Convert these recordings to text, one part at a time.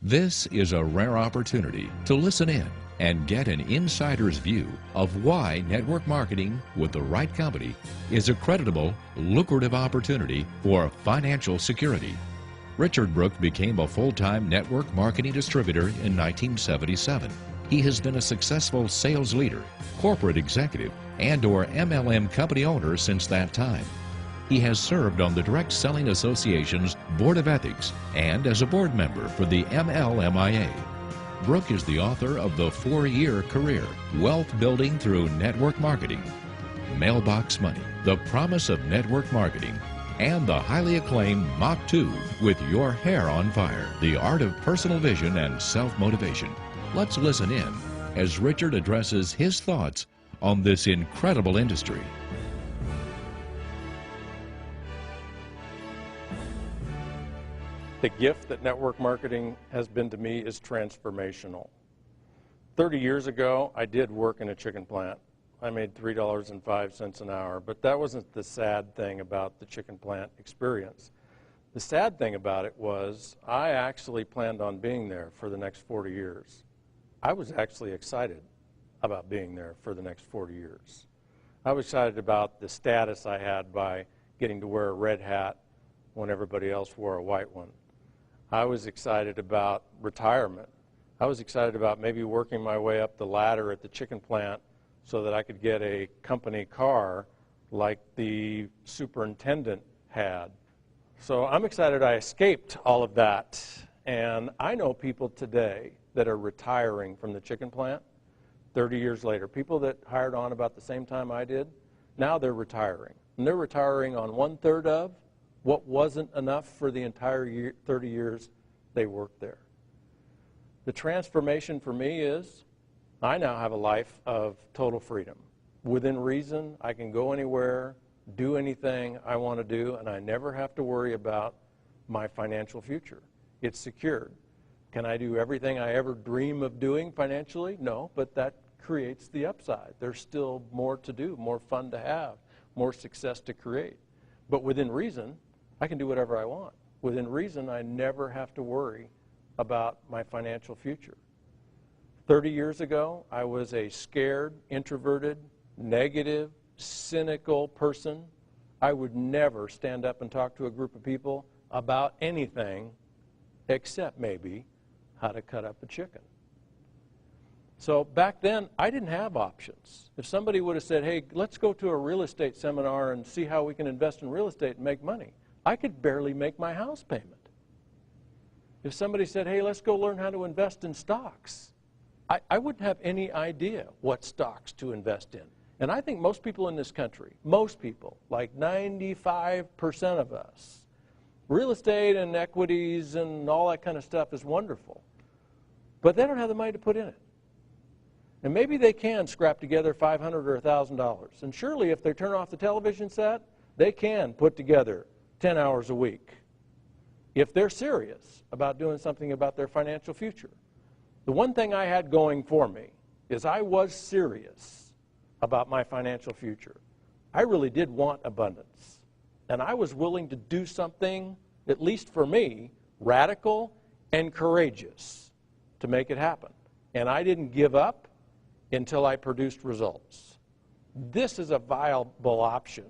This is a rare opportunity to listen in and get an insider's view of why network marketing with the right company is a creditable, lucrative opportunity for financial security. Richard Brooke became a full-time network marketing distributor in 1977. He has been a successful sales leader, corporate executive, and/or MLM company owner since that time. He has served on the Direct Selling Association's Board of Ethics and as a board member for the MLM-et. Brooke is the author of the 4-year career, Wealth Building Through Network Marketing, Mailbox Money, The Promise of Network Marketing, and the highly acclaimed Mach 2 with Your Hair on Fire, The Art of Personal Vision and Self-Motivation. Let's listen in as Richard addresses his thoughts on this incredible industry. The gift that network marketing has been to me is transformational. 30 years ago, I did work in a chicken plant. I made $3.05 an hour, but that wasn't the sad thing about the chicken plant experience. The sad thing about it was I actually planned on being there for the next 40 years. I was actually excited about being there for the next 40 years. I was excited about the status I had by getting to wear a red hat when everybody else wore a white one. I was excited about retirement. I was excited about maybe working my way up the ladder at the chicken plant so that I could get a company car like the superintendent had. So I'm excited I escaped all of that. And I know people today that are retiring from the chicken plant 30 years later. People that hired on about the same time I did, now they're retiring. And they're retiring on 1/3 of what wasn't enough for the entire 30 years they worked there. The transformation for me is I now have a life of total freedom. Within reason, I can go anywhere, do anything I want to do, and I never have to worry about my financial future. It's secured. Can I do everything I ever dream of doing financially? No, but that creates the upside. There's still more to do, more fun to have, more success to create. But within reason, I can do whatever I want. Within reason, I never have to worry about my financial future. 30 years ago, I was a scared, introverted, negative, cynical person. I would never stand up and talk to a group of people about anything except maybe how to cut up a chicken. So back then, I didn't have options. If somebody would have said, hey, let's go to a real estate seminar and see how we can invest in real estate and make money, I could barely make my house payment. If somebody said, hey, let's go learn how to invest in stocks, I wouldn't have any idea what stocks to invest in. And I think most people in this country, most people, like 95% of us, real estate and equities and all that kind of stuff is wonderful, but they don't have the money to put in it. And maybe they can scrap together $500 or $1,000. And surely if they turn off the television set, they can put together 10 hours a week if they're serious about doing something about their financial future. The one thing I had going for me is I was serious about my financial future. I really did want abundance. And I was willing to do something, at least for me, radical and courageous to make it happen. And I didn't give up until I produced results. This is a viable option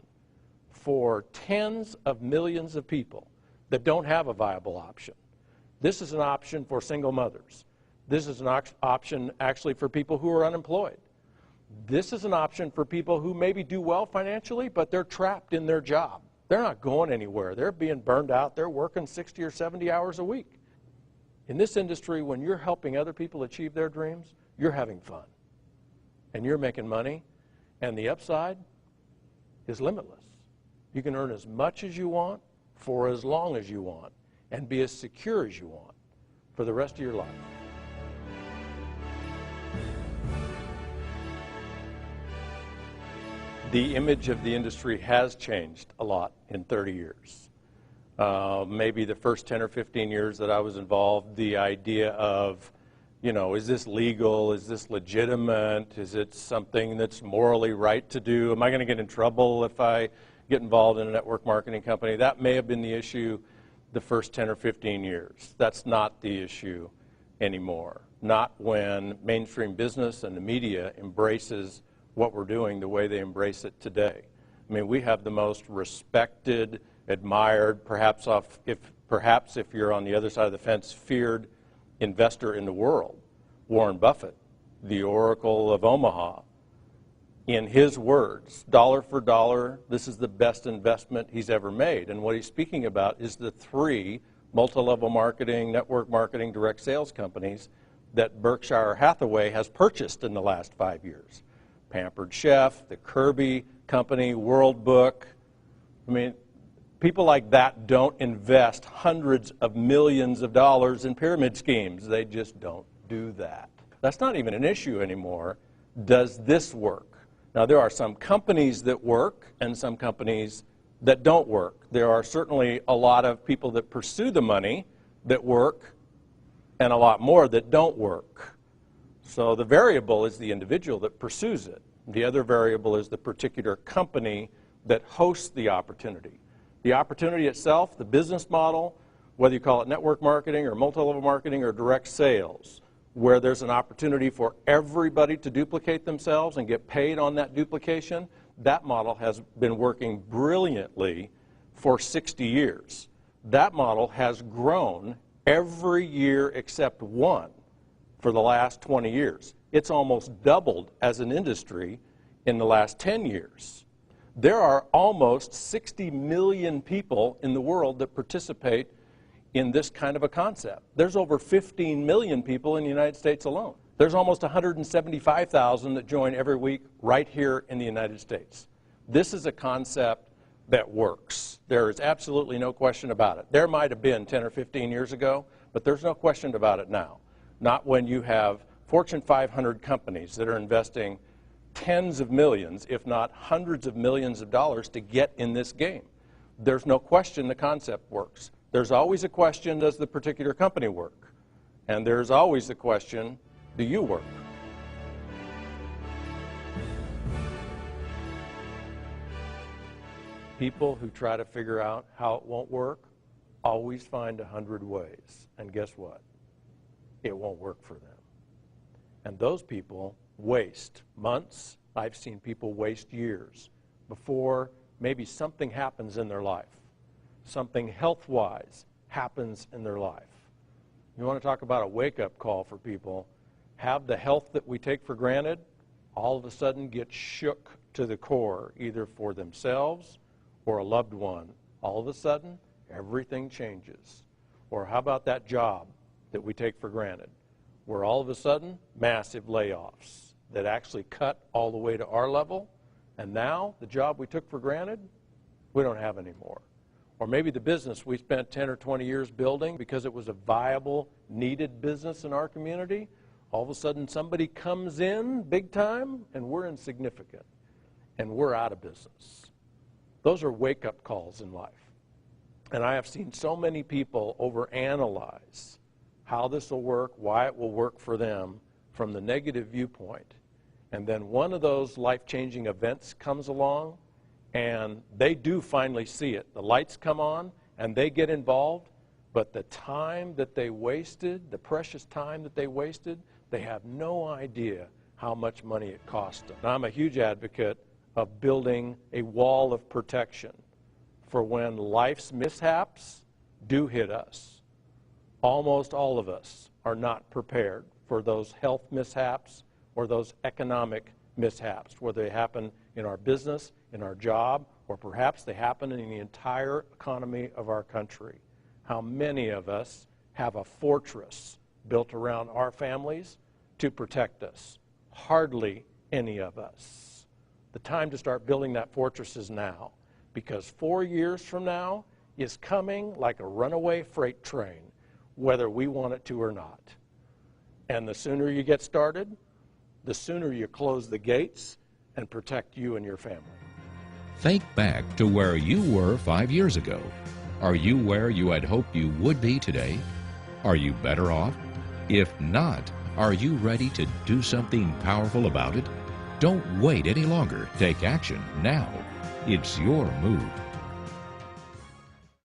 for tens of millions of people that don't have a viable option. This is an option for single mothers. This is an option actually for people who are unemployed. This is an option for people who maybe do well financially, but they're trapped in their job. They're not going anywhere. They're being burned out. They're working 60 or 70 hours a week. In this industry, when you're helping other people achieve their dreams, you're having fun. And you're making money, and the upside is limitless. You can earn as much as you want for as long as you want and be as secure as you want for the rest of your life. The image of the industry has changed a lot in 30 years. Maybe the first 10 or 15 years that I was involved, the idea of, you know, is this legal? Is this legitimate? Is it something that's morally right to do? Am I going to get in trouble if I get involved in a network marketing company? That may have been the issue the first 10 or 15 years. That's not the issue anymore, not when mainstream business and the media embraces what we're doing the way they embrace it today. I mean, we have the most respected, admired, perhaps if you're on the other side of the fence, feared investor in the world, Warren Buffett, the Oracle of Omaha. In his words, dollar for dollar, this is the best investment he's ever made. And what he's speaking about is the 3 multi-level marketing, network marketing, direct sales companies that Berkshire Hathaway has purchased in the last 5 years. Pampered Chef, the Kirby Company, World Book. I mean, people like that don't invest hundreds of millions of dollars in pyramid schemes. They just don't do that. That's not even an issue anymore. Does this work? Now, there are some companies that work and some companies that don't work. There are certainly a lot of people that pursue the money that work and a lot more that don't work. So the variable is the individual that pursues it. The other variable is the particular company that hosts the opportunity. The opportunity itself, the business model, whether you call it network marketing or multi-level marketing or direct sales, where there's an opportunity for everybody to duplicate themselves and get paid on that duplication, that model has been working brilliantly for 60 years. That model has grown every year except one for the last 20 years. It's almost doubled as an industry in the last 10 years. There are almost 60 million people in the world that participate in this kind of a concept. There's over 15 million people in the United States alone. There's almost 175,000 that join every week right here in the United States. This is a concept that works. There is absolutely no question about it. There might have been 10 or 15 years ago, but there's no question about it now. Not when you have Fortune 500 companies that are investing tens of millions, if not hundreds of millions of dollars to get in this game. There's no question the concept works. There's always a question, does the particular company work? And there's always the question, do you work? People who try to figure out how it won't work always find 100 ways. And guess what? It won't work for them. And those people waste months. I've seen people waste years before maybe something happens in their life. Something health-wise happens in their life. You want to talk about a wake-up call for people. Have the health that we take for granted all of a sudden get shook to the core, either for themselves or a loved one. All of a sudden, everything changes. Or how about that job that we take for granted, where all of a sudden, massive layoffs that actually cut all the way to our level, and now the job we took for granted, we don't have anymore. Or maybe the business we spent 10 or 20 years building because it was a viable, needed business in our community, all of a sudden somebody comes in big time and we're insignificant and we're out of business. Those are wake-up calls in life. And I have seen so many people overanalyze how this will work, why it will work for them from the negative viewpoint. And then one of those life-changing events comes along and they do finally see it. The lights come on and they get involved, but the time that they wasted, the precious time that they wasted, they have no idea how much money it cost them. And I'm a huge advocate of building a wall of protection for when life's mishaps do hit us. Almost all of us are not prepared for those health mishaps or those economic mishaps, whether they happen in our business, in our job, or perhaps they happen in the entire economy of our country. How many of us have a fortress built around our families to protect us? Hardly any of us. The time to start building that fortress is now, because 4 years from now is coming like a runaway freight train, whether we want it to or not. And the sooner you get started, the sooner you close the gates and protect you and your family. Think back to where you were 5 years ago. Are you where you had hoped you would be today? Are you better off? If not, are you ready to do something powerful about it? Don't wait any longer. Take action now. It's your move.